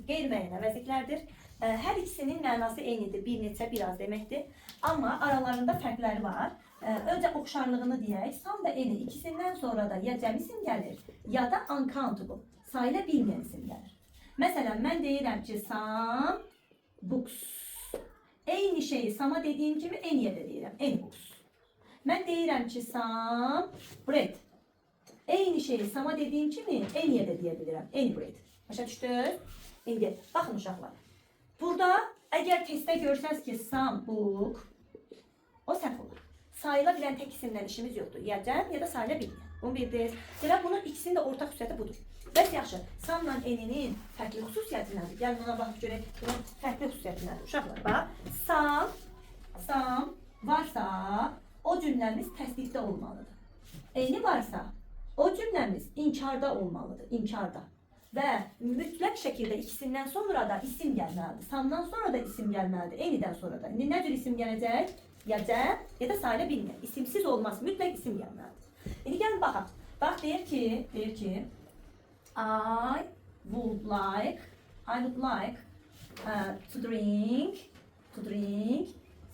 qeyri-müəyyən əvəzliklərdir. Hər ikisinin mənası eynidir, bir neçə, biraz deməkdir. Amma aralarında fərqləri var. Öncə oxşarlığını deyək. Some və any ikisindən sonra da ya cəm isim gəlir, ya da uncountable, sayıla bilməyən isim gəlir. Məsələn, mən deyirəm ki, some books. Eyni şeyi sama dediyim kimi any'yə də deyirəm, any books. Mən deyirəm ki, some bread. Eyni şeyi sama dediyim kimi any'yə də deyə bilirəm, any bread. Başa düşdünüz? İndi baxın uşaqlar. Burada əgər testdə görsəz ki, some book, o səhv olur. Sayıla bilən tək isimdən işimiz yoxdur. Ya cəm, ya da sayıla bilməyən. Bunu bildiniz. Demək, bunun ikisinin də ortaq xüsusiyyəti budur. Bəs yaxşı, some-la any-nin fərqli xüsusiyyəti nədir? Gəlin ona baxıb görək, bunun fərqli xüsusiyyəti nədir? Uşaqlar, bax. Some varsa, o cümləmiz təsdiqdə olmalıdır. Any varsa, o cümləmiz inkarda olmalıdır, inkarda. Və mütləq şəkildə ikisindən sonra da isim gəlməlidir. Some'dan sonra da isim gəlməlidir, any'dən sonra da. İndi nə cür isim gələcək? Ya cəm, ya da sayıla bilməyən. İsimsiz olmaz, mütləq isim gəlməlidir. İndi gəlin baxaq. Bax, deyir ki, I would like to drink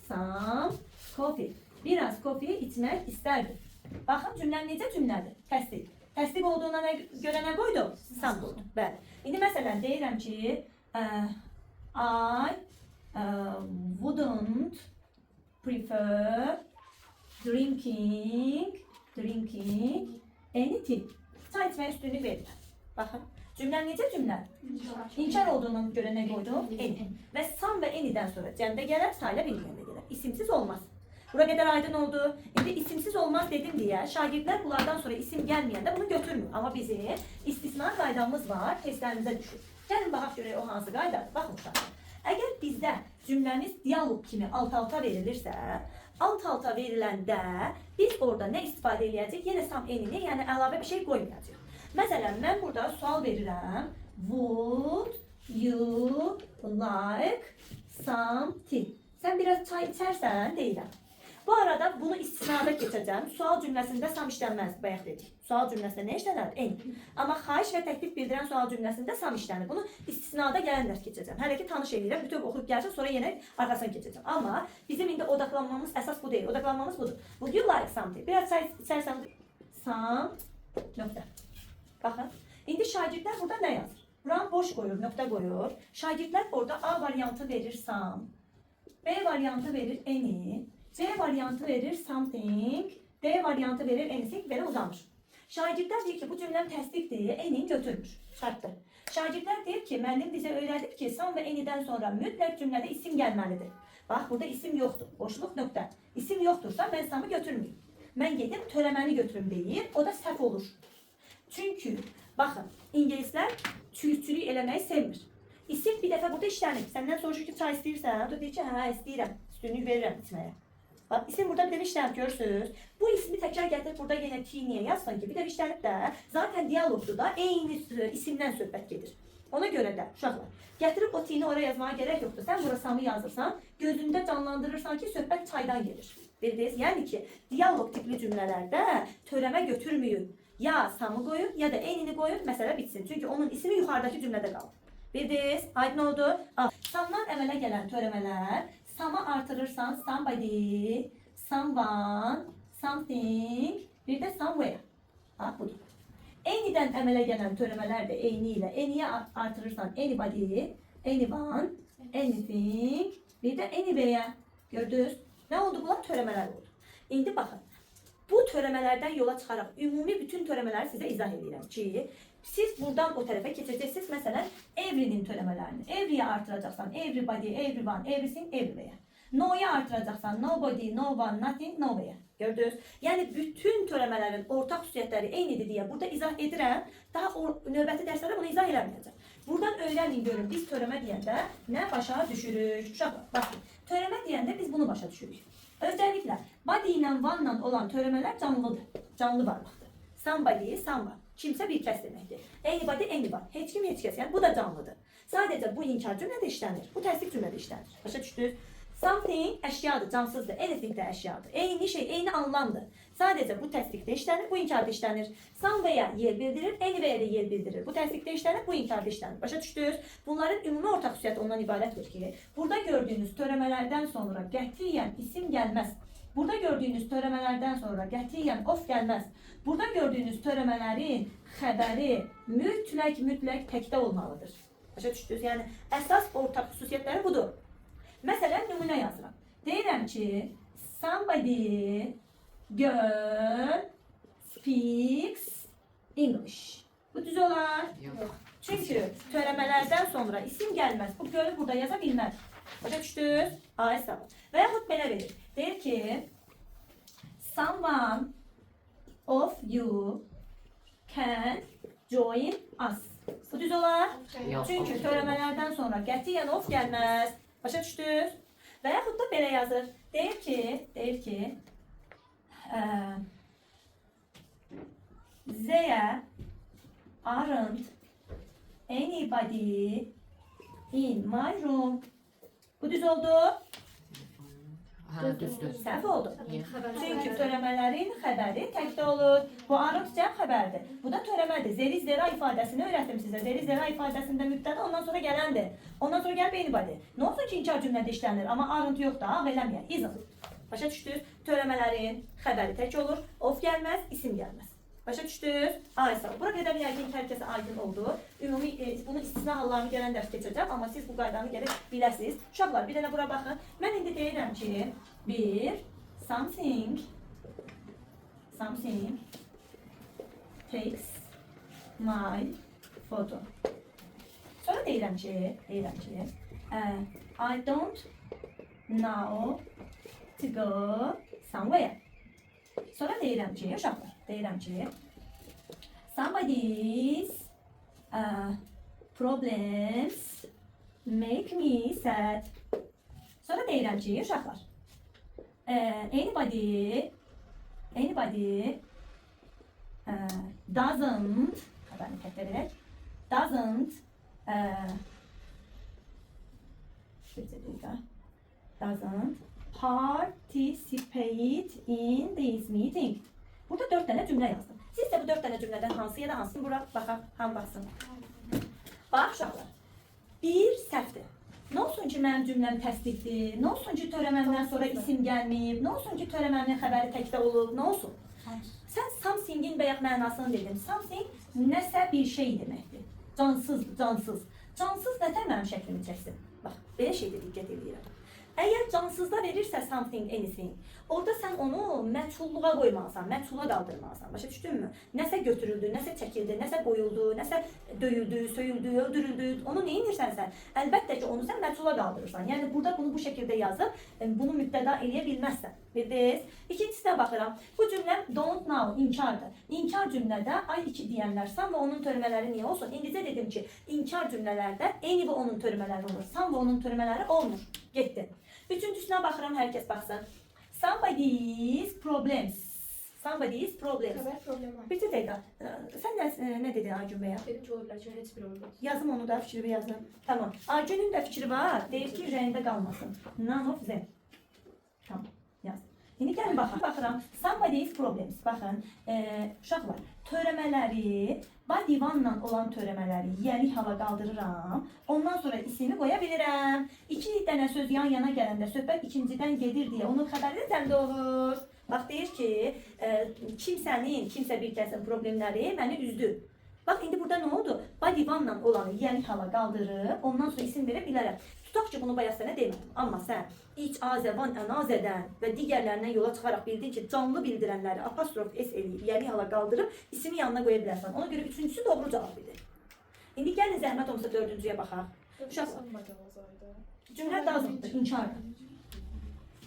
some coffee. Biraz coffee içmək istərdim. Baxın, cümləm necə cümlədir? Təsdiq. Təsdiq olduğuna görə nə qoydum? Some qoydum. Bəli. İndi məsələn, deyirəm ki, I wouldn't prefer drinking anything. Çay içməyə üstünlük verirəm. Baxın, cümləm necə cümlə? İnkar olduğuna görə nə qoydum? Any. Və some və any'dən sonra cəmdə gələr, sayıla bilməyən də gələr. İsimsiz olmaz. Bura qədər aydın oldu. İndi isimsiz olmaz dedim deyə şagirdlər bunlardan sonra isim gəlməyəndə bunu götürmür. Amma bizim istisna qaydamız var, testlərimizə düşür. Gəlin baxaq görək o hansı qaydadır. Baxın uşaqlar. Əgər bizdə cümləmiz dialoq kimi alt-alta verilirsə, alt-alta veriləndə biz orada nə istifadə edəcəyik? Yenə some any-ni, yəni əlavə bir şey qoymayacağıq. Məsələn, mən burada sual verirəm. Would you like some tea? Sən biraz çay içərsən, deyirəm. Bu arada bunu istisnada keçəcəm. Sual cümləsində some işlənməz, bayaq dedik. Sual cümləsində nə işlənər? Any. Amma xahiş və təklif bildirən sual cümləsində some işlənir. Bunu istisnada gələnlər keçəcəm. Hələ ki tanış edirəm, bütün oxuyub gəlsin, sonra yenə arxasına keçəcəm. Amma bizim indi odaqlanmamız əsas bu deyil. Odaqlanmamız budur. Would you like something? Biraz çay içərsən, some, nöqtə. Baxın. İndi şagirdlər burada nə yazır? Buranı boş qoyur, nöqtə qoyur. Şagirdlər orada A variantı verir some, B variantı verir any, C variantı verir something, D variantı verir anything, belə uzanır. Şagirdlər deyir ki, bu cümləm təsdiqdir, any'ni götürmür, şartdır. Şagirdlər deyir ki, müəllim bizə öyrədib ki, some və any'dən sonra mütləq cümlədə isim gəlməlidir. Bax, burada isim yoxdur, boşluq nöqtə. İsim yoxdursa mən some'ı götürməyim. Mən gedib törəməni götürüm deyir, o da səhv olur. Çünki, baxın, ingilislər çürükçülük eləməyi sevmir. İsim bir dəfə burada işlənib. Səndən soruşur ki, çay istəyirsən, o da deyir ki, hə, istəyirəm, üstünlük verirəm içməyə. Bax, isim burada bir də işlənib, görürsünüz. Bu ismi təkrar gətirib burada yenə T niyə yazsan ki, bir də işlənib də, zaten dialoqdur da, eyni isimdən söhbət gedir. Ona görə də, uşaqlar, gətirib o T-ni oraya yazmağa gərək yoxdur. Sən bura samı yazırsan, gözündə canlandırırsan ki, söhbət çaydan gedir. Bildiniz? Yəni ki, dialoq tipli cümlələrdə törəmə götürməyin. Ya samı qoyun, ya da eyni qoyun, məsələ bitsin. Çünki onun ismi yuxarıdakı cümlədə qalır. Bildiniz? Aydın oldu. Some'dan əmələ gələn törəmələr, some'ı artırırsan somebody, someone, something, bir də somewhere. Bax, budur. Any'dən əmələ gələn törəmələr də eyni ilə, any'yə artırırsan anybody, anyone, anything, bir də anywhere. Gördünüz? Nə oldu bunlar? Törəmələr oldu. İndi baxın. Bu törəmələrdən yola çıxaraq ümumi bütün törəmələri sizə izah edirəm ki, siz buradan o tərəfə keçəcəksiniz. Məsələn, every'nin törəmələrini. Every'yə artıracaqsan everybody, everyone, everything, everywhere. No'ya artıracaqsan nobody, no one, nothing, nowhere. Gördünüz? Yəni bütün törəmələrin ortaq xüsusiyyətləri eynidir deyə burada izah edirəm. Daha növbəti dərslərdə bunu izah eləməyəcəm. Buradan öyrənin görün, biz törəmə deyəndə nə başa düşürük? Uşaqlar, baxın. Törəmə deyəndə biz bunu başa düşürük. Özellikle body ilə one ilə olan törəmələr canlıdır, canlı varlıqdır. Somebody, someone, kimsə bir kəs deməkdir. Anybody, anyone, heç kim, heç kəs, yəni bu da canlıdır. Sadəcə bu inkar cümlədə işlənir, bu təsdiq cümlədə işlənir. Başa düşdünüz? Something əşyadır, cansızdır, anything də əşyadır. Eyni şey, eyni anlamdır. Sadəcə bu təsdiqdə işlənir, bu inkarda işlənir. Somewhere yer bildirir, anywhere yer bildirir. Bu təsdiqdə işlənir, bu inkarda işlənir. Başa düşdünüz? Bunların ümumi ortaq xüsusiyyəti ondan ibarətdir ki, burada gördüyünüz törəmələrdən sonra qətiyyən isim gəlməz. Burada gördüyünüz törəmələrdən sonra qətiyyən of gəlməz. Burada gördüyünüz törəmələrin xəbəri mütləq təkdə olmalıdır. Başa düşdünüz? Yəni əsas ortaq xüsusiyyətləri budur. Məsələn, nümunə yazıram. Deyirəm ki, somebody girl speaks English. Bu düz olar? Yox. Çünki törəmələrdən sonra isim gəlməz. Bu gölü burada yaza bilməz. Başa düşdünüz? A hesabı. Və yaxud belə verir. Deyir ki, someone of you can join us. Bu düz olar? Yox. Çünki törəmələrdən sonra qətiyyən of gəlməz. Başa düşdünüz? Və yaxud da belə yazır. Deyir ki, there aren't anybody in my room. Bu düz oldu. Hə, düzdür. Səhv oldu. Yox. Çünki törəmələrin xəbəri təkdə olur. Bu aren't cəm xəbərdir. Bu da törəmədir. Zeri zera ifadəsini öyrətdim sizə. Zeri zera ifadəsində mübtəda ondan sonra gələndir. Ondan sonra gəlib anybody. Nə olsun ki, inkar cümlədə işlənir, amma aren't yoxdur, ağ eləməyək. Isn't. Başa düşdünüz? Törəmələrin xəbəri tək olur. Of gəlməz, isim gəlməz. Başa düşdünüz? A hesabı. Bura qədər yəqin hər kəsə aydın oldu. Ümumi bunun istisna hallarını gələn dərs keçəcəm, amma siz bu qaydanı gərək biləsiniz. Uşaqlar, bir dənə bura baxın. Mən indi deyirəm ki, something takes my photo. Sonra deyirəm ki, I don't know to go somewhere. Sonra deyirəm ki, uşaqlar, somebody's problems make me sad. Sonra deyirəm ki, uşaqlar, anybody doesn't, xəbərini təkrar edək, doesn't participate in this meeting. Burada 4 dənə cümlə yazdım. Siz də bu 4 dənə cümlədən hansı ya da hansını bura baxaq, ham baxsın. Bax uşaqlar, bir səhvdir. Nə olsun ki, mənim cümləm təsdiqdir, nə olsun ki, törəməmdən sonra isim gəlməyib, nə olsun ki, törəməmin xəbəri təkdə olub, nə olsun? Sən something-in bayaq mənasını dedin. Something nəsə bir şey deməkdir. Cansızdır, cansız. Cansız nətər mənim şəklimi çəksin? Bax, belə şeydə diqqət edirəm. Əgər cansızda verirsə something, anything, orada sən onu məchulluğa qoymalısan, məchula qaldırmalısan. Başa düşdünmü? Nəsə götürüldü, nəsə çəkildi, nəsə qoyuldu, nəsə döyüldü, söyüldü, öldürüldü. Onu nə edirsən sən? Əlbəttə ki, onu sən məchula qaldırırsan. Yəni burada bunu bu şəkildə yazıb, bunu mübtəda eləyə bilməzsən. Bildiniz? İkincisinə baxıram. Bu cümləm don't know, inkardır. İnkar cümlədə I2 deyənlər, san və onun törəmələri niyə olsun? İngilizcə dedim ki, inkar cümlələrdə any və onun törəmələri olur. San və onun törəmələri olmur. Getdi. Üçüncüsünə baxıram, hər kəs baxsın. Somebody's problems. Somebody's problems. Xəbər problem var. Bir dəqiqə. Sən nə dedin Aygün bəyə? Dedim ki, ola bilər ki, heç bir olmaz. Yazım onu da, fikri yazım. Tamam. Aygünün də fikri var. Deyir ki, rəyində qalmasın. None of them. Tamam. Yaz. İndi gəlin baxıram. Somebody's problems. Baxın, uşaqlar, törəmələri, body one-la olan törəmələri yəli hala qaldırıram. Ondan sonra ismini qoya bilirəm. 2 dənə söz yan yana gələndə söhbət ikincidən gedir deyə onun xəbəri səndə olur. Bax, deyir ki, kimsə bir kəsin problemləri məni üzdü. Bax, indi burada nə oldu? Body one-la olanı yəli hala qaldırıb, ondan sonra isim verə bilərəm. Tutaq ki, bunu bayaq sənə demədim. Amma sən iç azə, van, ənazədən və digərlərindən yola çıxaraq bildin ki, canlı bildirənləri apostrof S eləyib, yəli hala qaldırıb, ismi yanına qoya bilərsən. Ona görə üçüncüsü doğru cavab edir. İndi gəlin zəhmət olmasa dördüncüyə baxaq. Cümlə doesn'tdır, inkardır.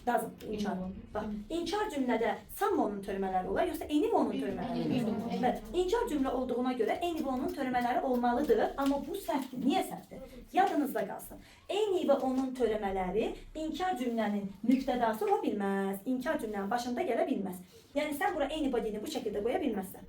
Doesn't, inkar. Bax, inkar cümlədə some onun törəmələri olar, yoxsa any onun törəmələri olar? Evet, inkar cümlə olduğuna görə any onun törəmələri olmalıdır, amma bu səhvdir. Niyə səhvdir? Yadınızda qalsın. Any və onun törəmələri inkar cümlənin mübtədası ola bilməz. İnkar cümlənin başında gələ bilməz. Yəni sən bura anybody'ni bu şəkildə qoya bilməzsən.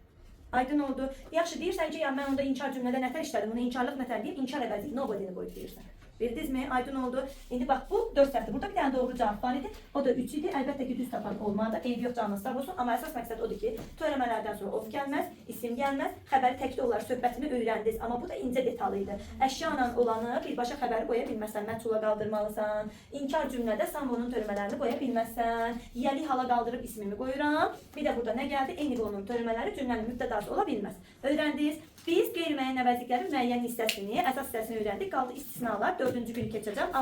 Aydın oldu. Yaxşı, deyirsən ki, ya mən onda inkar cümlədə nətər işlədim, bunu inkarlıq nətər deyib, inkar əvəzi nobody'ni qoyub deyirsən. Bildinizmi? Aydın oldu. İndi bax bu 4 səhvdir. Burada bir dənə doğru cavab var idi. O da 3 idi. Əlbəttə ki, düz tapan olmadı. Eybi yox, canınız sağ olsun. Amma əsas məqsəd odur ki, törəmələrdən sonra of gəlməz, isim gəlməz, xəbəri təkdə olaraq söhbətini öyrəndiniz. Amma bu da incə detal idi. Əşya ilə olanı birbaşa xəbəri qoya bilməzsən, məchula qaldırmalısan. İnkar cümlədə sambonun törəmələrini qoya bilməzsən. Yiyəlik hala qaldırıb ismimi qoyuram. Bir də burada nə gəldi? Eyni qonunun törəmələri cümlənin mübtədası ola bilməz. Öyrəndiniz. Biz qeyri-müəyyən əvəzliklərin müəyyən hissəsini, əsas hissəsini öyrəndik. Qaldı istisnalar. 4-cü günü keçəcəm.